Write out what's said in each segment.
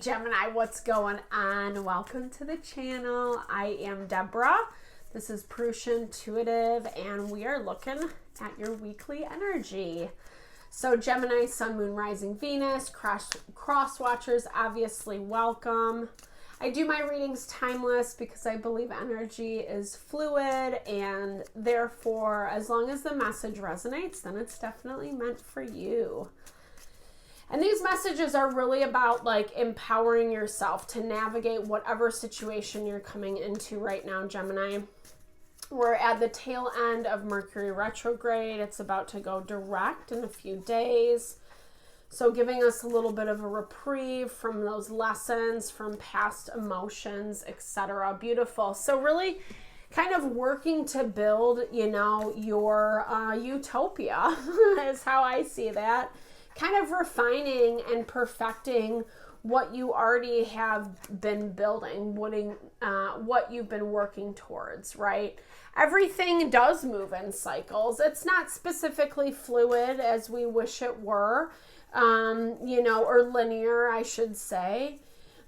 Gemini, what's going on? Welcome to the channel. I am Deborah. This is Purusha Intuitive, and we are looking at your weekly energy. So Gemini, Sun, Moon, Rising, Venus, cross watchers, obviously welcome. I do my readings timeless because I believe energy is fluid, and therefore, as long as the message resonates, then it's definitely meant for you. And these messages are really about like empowering yourself to navigate whatever situation you're coming into right now, Gemini. We're at the tail end of Mercury retrograde. It's about to go direct in a few days. So giving us a little bit of a reprieve from those lessons, from past emotions, etc. Beautiful. So really kind of working to build, your utopia is how I see that. Kind of refining and perfecting what you already have been building, what you've been working towards, right? Everything does move in cycles. It's not specifically fluid as we wish it were, or linear, I should say.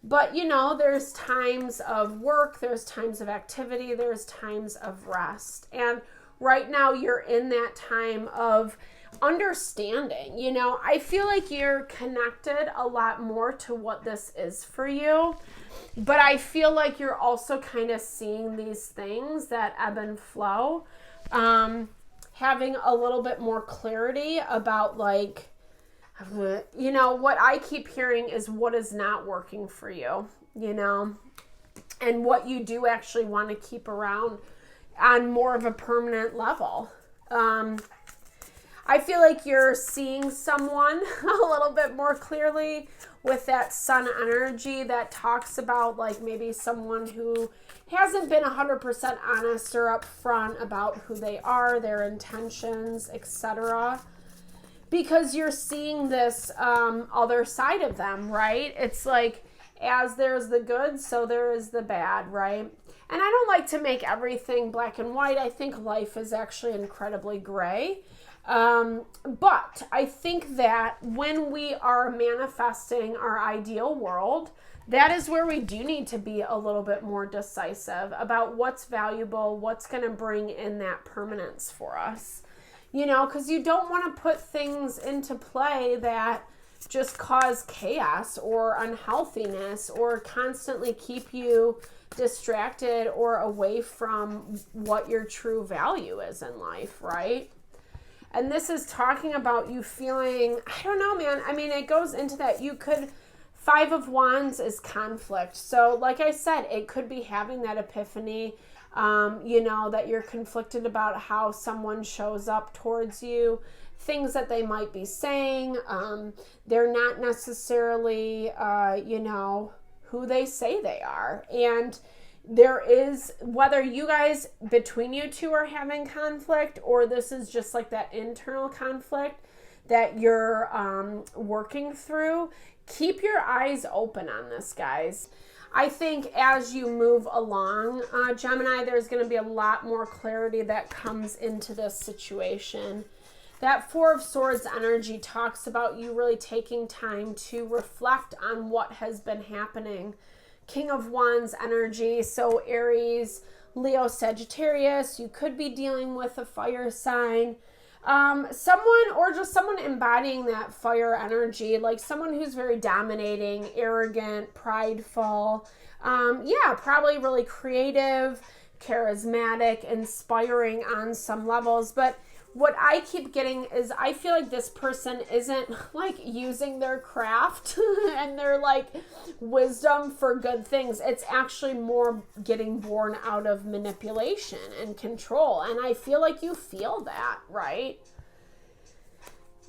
But, there's times of work, there's times of activity, there's times of rest. And right now you're in that time of understanding. I feel like you're connected a lot more to what this is for you, but I feel like you're also kind of seeing these things that ebb and flow, having a little bit more clarity about what I keep hearing is what is not working for you, and what you do actually want to keep around on more of a permanent level. I feel like you're seeing someone a little bit more clearly with that sun energy that talks about like maybe someone who hasn't been 100% honest or upfront about who they are, their intentions, etc. Because you're seeing this other side of them, right? It's like as there's the good, so there is the bad, right? And I don't like to make everything black and white. I think life is actually incredibly gray. But I think that when we are manifesting our ideal world, that is where we do need to be a little bit more decisive about what's valuable, what's going to bring in that permanence for us. Because you don't want to put things into play that just cause chaos or unhealthiness or constantly keep you distracted or away from what your true value is in life, right? And this is talking about you feeling, I don't know, man. I mean, it goes into that. Five of Wands is conflict. So like I said, it could be having that epiphany, that you're conflicted about how someone shows up towards you, things that they might be saying. They're not necessarily, who they say they are. And there is, whether you guys, between you two are having conflict, or this is just like that internal conflict that you're working through, keep your eyes open on this, guys. I think as you move along, Gemini, there's going to be a lot more clarity that comes into this situation. That Four of Swords energy talks about you really taking time to reflect on what has been happening. King of Wands energy, so Aries, Leo, Sagittarius, you could be dealing with a fire sign. Someone embodying that fire energy, like someone who's very dominating, arrogant, prideful. Probably really creative, charismatic, inspiring on some levels. But what I keep getting is I feel like this person isn't like using their craft and their like wisdom for good things. It's actually more getting born out of manipulation and control. And I feel like you feel that, right?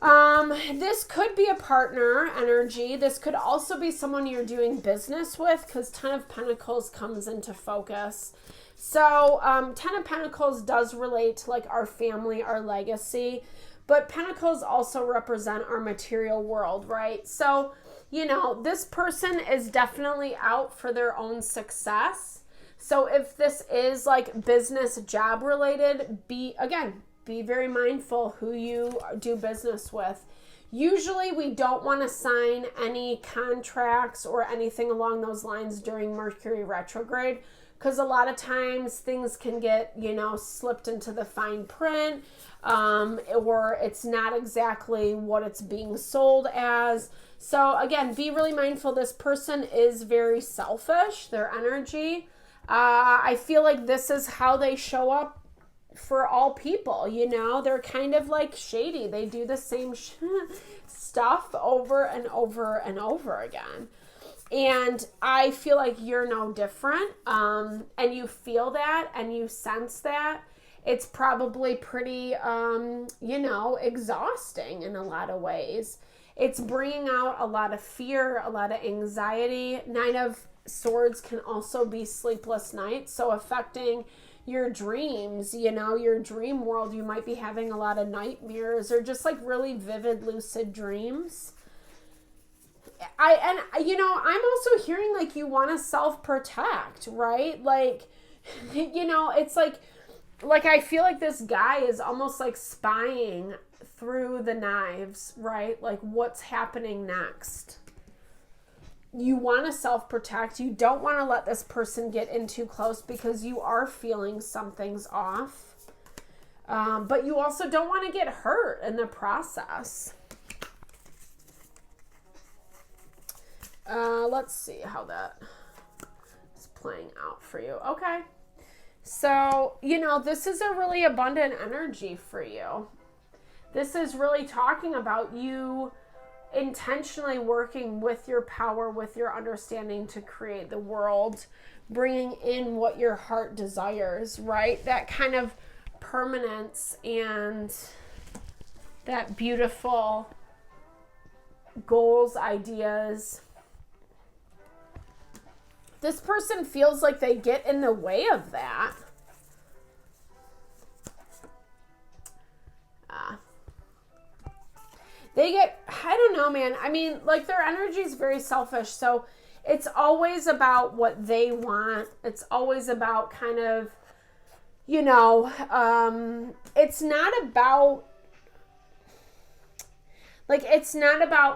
This could be a partner energy. This could also be someone you're doing business with, because Ten of Pentacles comes into focus. So, Ten of Pentacles does relate to like our family, our legacy, but Pentacles also represent our material world, right? So, this person is definitely out for their own success. So if this is like business, job related, be very mindful who you do business with. Usually we don't want to sign any contracts or anything along those lines during Mercury retrograde, because a lot of times things can get, slipped into the fine print, or it's not exactly what it's being sold as. So again, be really mindful. This person is very selfish, their energy. I feel like this is how they show up for all people, they're kind of like shady. They do the same stuff over and over and over again. And I feel like you're no different. And you feel that and you sense that. It's probably pretty, exhausting in a lot of ways. It's bringing out a lot of fear, a lot of anxiety. 9 of Swords can also be sleepless nights, so affecting your dreams, your dream world. You might be having a lot of nightmares or just like really vivid lucid dreams. I'm also hearing like you want to self-protect, right? Like, it's like I feel like this guy is almost like spying through the knives, right? Like what's happening next. You want to self-protect. You don't want to let this person get in too close because you are feeling something's off. But you also don't want to get hurt in the process. Let's see how that is playing out for you. Okay. So, this is a really abundant energy for you. This is really talking about you intentionally working with your power, with your understanding to create the world, bringing in what your heart desires, right? That kind of permanence and that beautiful goals, ideas. This person feels like they get in the way of that. They get, I don't know, man. I mean, like their energy is very selfish. So it's always about what they want. It's always about kind of, it's not about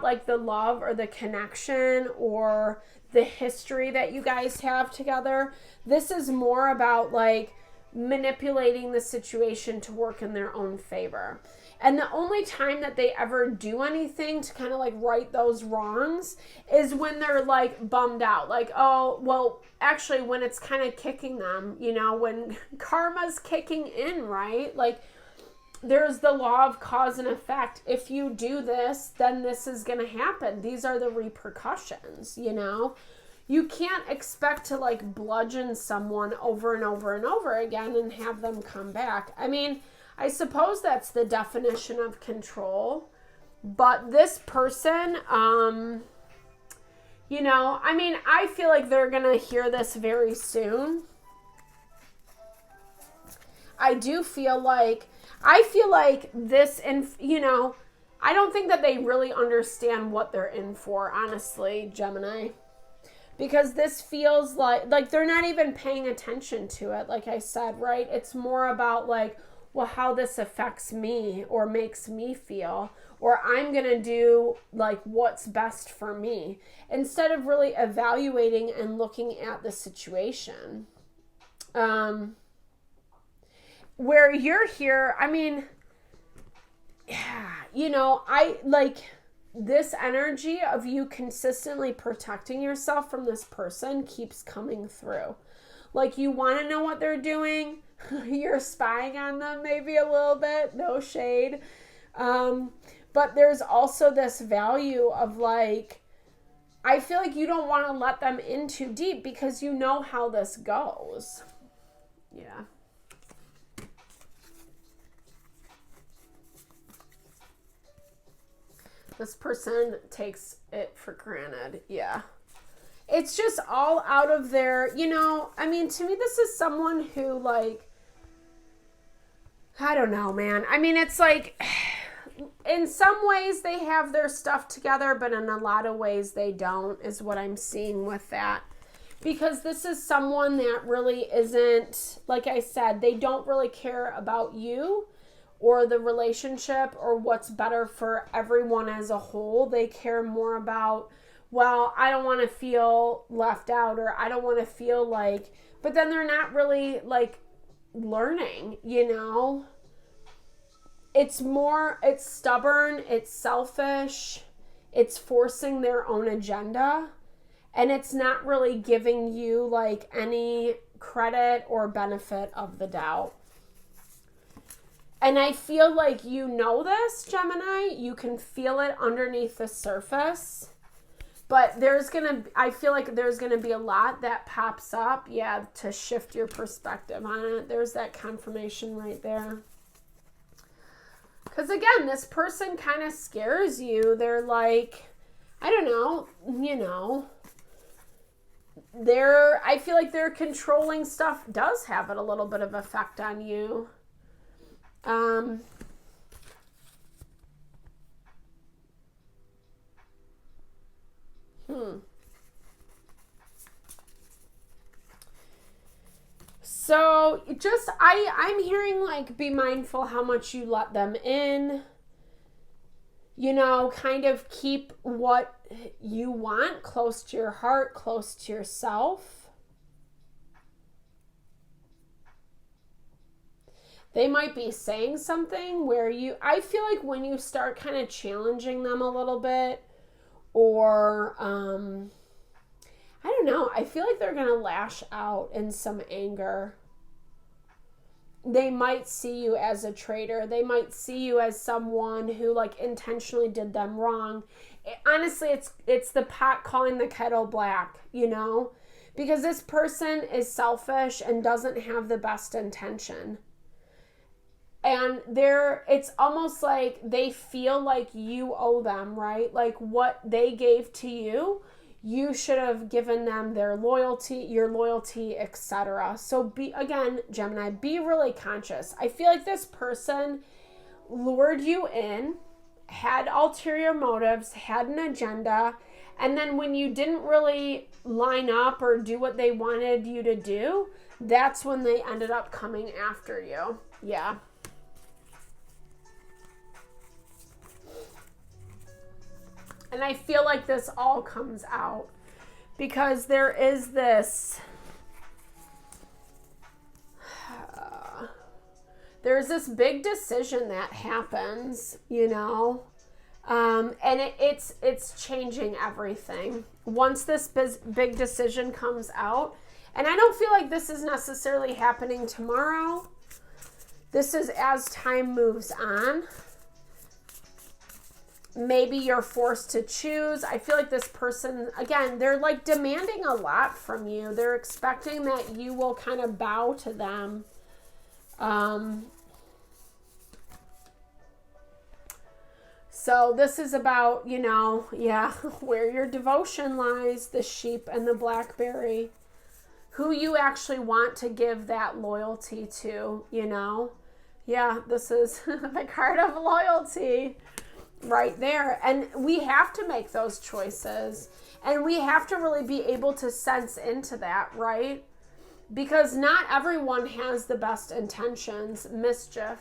like the love or the connection or the history that you guys have together. This is more about like manipulating the situation to work in their own favor. And the only time that they ever do anything to kind of like right those wrongs is when they're like bummed out. Like, oh, well, actually when it's kind of kicking them, when karma's kicking in, right? Like there's the law of cause and effect. If you do this, then this is going to happen. These are the repercussions, You can't expect to like bludgeon someone over and over and over again and have them come back. I mean, I suppose that's the definition of control. But this person, I feel like they're going to hear this very soon. I feel like this, and I don't think that they really understand what they're in for, honestly, Gemini. Because this feels like they're not even paying attention to it, like I said, right? It's more about like, well, how this affects me or makes me feel, or I'm going to do like what's best for me instead of really evaluating and looking at the situation. Where you're here, I mean, yeah, I like this energy of you consistently protecting yourself from this person keeps coming through. Like you want to know what they're doing. You're spying on them maybe a little bit, no shade. But there's also this value of like, I feel like you don't want to let them in too deep because you know how this goes. Yeah. This person takes it for granted. Yeah. It's just all out of their, I mean, to me, this is someone who like, I don't know, man. I mean, it's like, in some ways they have their stuff together, but in a lot of ways they don't, is what I'm seeing with that. Because this is someone that really isn't, like I said, they don't really care about you or the relationship or what's better for everyone as a whole. They care more about, well, I don't want to feel left out, or I don't want to feel like, but then they're not really like learning, you know? It's stubborn, it's selfish, it's forcing their own agenda, and it's not really giving you like any credit or benefit of the doubt. And I feel like you know this, Gemini. You can feel it underneath the surface. But I feel like there's going to be a lot that pops up, to shift your perspective on it. There's that confirmation right there. Because again, this person kind of scares you. They're like, I don't know, I feel like their controlling stuff does have a little bit of effect on you. So just, I'm hearing like, be mindful how much you let them in, kind of keep what you want close to your heart, close to yourself. They might be saying something where I feel like when you start kind of challenging them a little bit, or, I don't know, I feel like they're going to lash out in some anger. They might see you as a traitor. They might see you as someone who like intentionally did them wrong. Honestly, it's the pot calling the kettle black, because this person is selfish and doesn't have the best intention. And it's almost like they feel like you owe them, right? Like what they gave to you, you should have given them your loyalty, etc. So Gemini, be really conscious. I feel like this person lured you in, had ulterior motives, had an agenda, and then when you didn't really line up or do what they wanted you to do, that's when they ended up coming after you. Yeah. And I feel like this all comes out because there is this, there's this big decision that happens, and it's changing everything. Once this big decision comes out, and I don't feel like this is necessarily happening tomorrow. This is as time moves on. Maybe you're forced to choose. I feel like this person, again, they're like demanding a lot from you. They're expecting that you will kind of bow to them. So this is about, where your devotion lies, the sheep and the blackberry, who you actually want to give that loyalty to, Yeah, this is the card of loyalty. Right there. And we have to make those choices, and we have to really be able to sense into that, right? Because not everyone has the best intentions, mischief.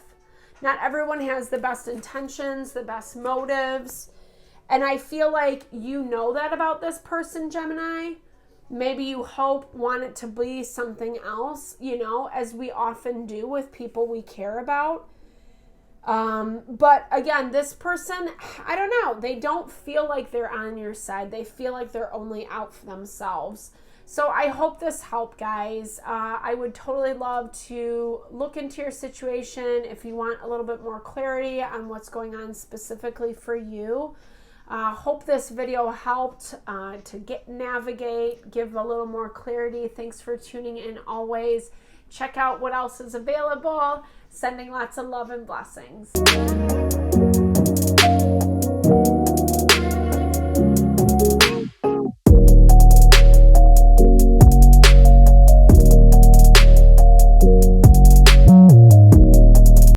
Not everyone has the best intentions, the best motives. And I feel like you know that about this person, Gemini. Maybe you want it to be something else, as we often do with people we care about. But again, this person, I don't know, they don't feel like they're on your side. They feel like they're only out for themselves. So I hope this helped, guys. I would totally love to look into your situation if you want a little bit more clarity on what's going on specifically for you. Hope this video helped to navigate, give a little more clarity. Thanks for tuning in always. Check out what else is available. Sending lots of love and blessings.